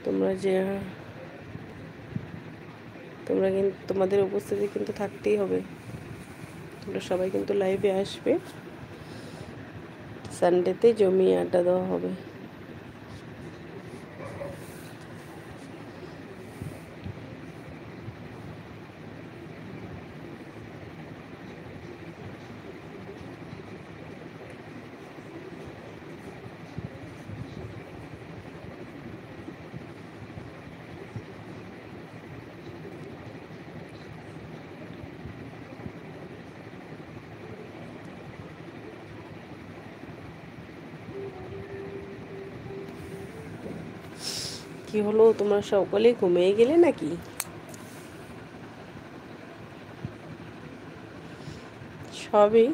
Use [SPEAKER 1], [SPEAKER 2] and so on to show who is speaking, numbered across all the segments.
[SPEAKER 1] তোমরা কিন্তু তোমাদের উপস্থিতি কিন্তু থাকতেই হবে। তোমরা সবাই কিন্তু লাইভে আসবে, সানডেতে জমিয়ে আড্ডা দেওয়া হবে। কি হলো, তোমরা সকলেই ঘুমিয়ে গেলে নাকি? সবই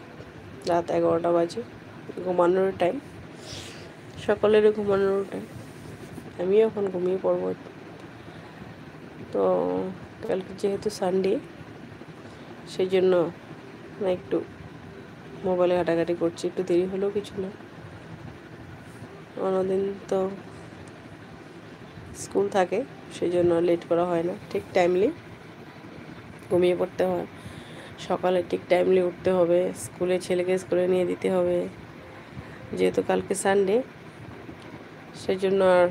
[SPEAKER 1] রাত 11টা বাজে, ঘুমানোর টাইম, সকলেরই ঘুমানোর টাইম। আমিও এখন ঘুমিয়ে পড়ব। তো কালকে যেহেতু সানডে, সেই জন্য একটু মোবাইলে ঘাটাঘাটি করছি। একটু দেরি হলেও কিছু না, অন্যদিন তো স্কুল থাকে, সেই জন্য লেট করা হয় না। ঠিক টাইমলি ঘুমিয়ে পড়তে হয়, সকালে ঠিক টাইমলি উঠতে হবে, ছেলেকে স্কুলে নিয়ে দিতে হবে। যেহেতু কালকে সানডে, সেই জন্য আর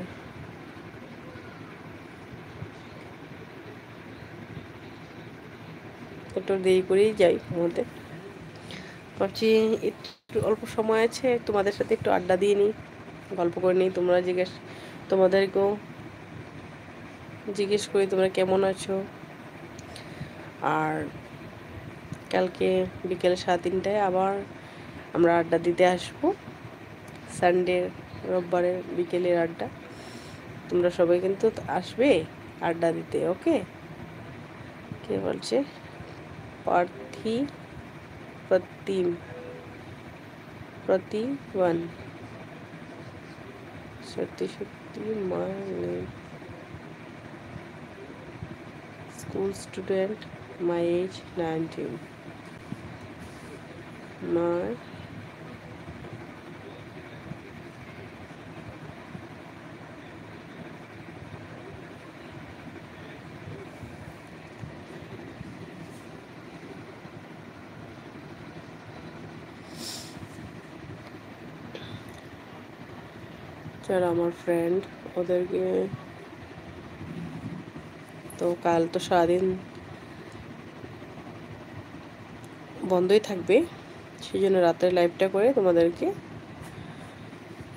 [SPEAKER 1] একটু দেরি করেই যাই ঘুমোতে। ভাবছি একটু অল্প সময় আছে, তোমাদের সাথে একটু আড্ডা দিয়ে নিই, গল্প করে নিই। তোমাদেরকেও জিজ্ঞেস করি তোমরা কেমন আছো। আর কালকে বিকেল 3:30টায় আবার আমরা আড্ডা দিতে আসবো, সানডে রোববারের বিকেলের আড্ডা। তোমরা সবাই কিন্তু আসবে আড্ডা দিতে, ওকে? কে বলছে? প্রতিমান সত্যি সত্যি মানে স্কুল স্টুডেন্ট, মাই এজ 19। মাই যারা আমার ফ্রেন্ড, ওদেরকে তো কাল তো সারাদিন বন্ধই থাকবে, সেই জন্য রাতের লাইভটা করে তোমাদেরকে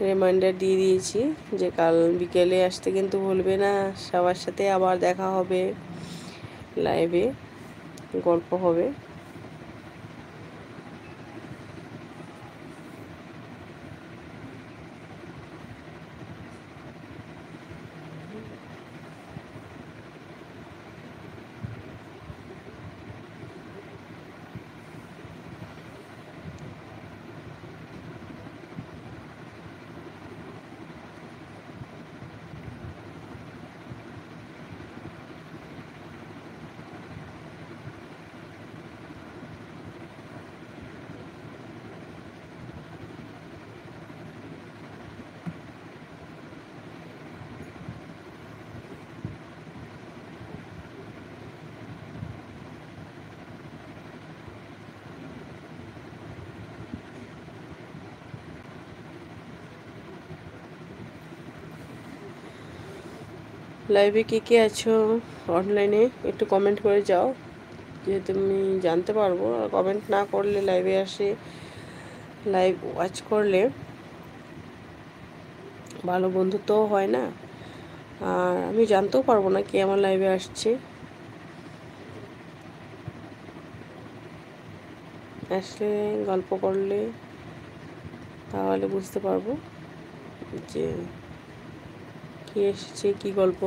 [SPEAKER 1] রিমাইন্ডার দিয়ে দিয়েছি যে কাল বিকেলে আসতে কিন্তু ভুলবে না। সবার সাথে আবার দেখা হবে, লাইভে গল্প হবে। লাইভে কে কে আছো অনলাইনে একটু কমেন্ট করে যাও, যেহেতু আমি জানতে পারবো। আর কমেন্ট না করলে, লাইভে আসে লাইভ ওয়াচ করলে ভালো বন্ধুত্বও হয় না, আর আমি জানতেও পারবো না কে আমার লাইভে আসছে। আসলে গল্প করলে তাহলে বুঝতে পারবো যে কে এসেছে, কি গল্প।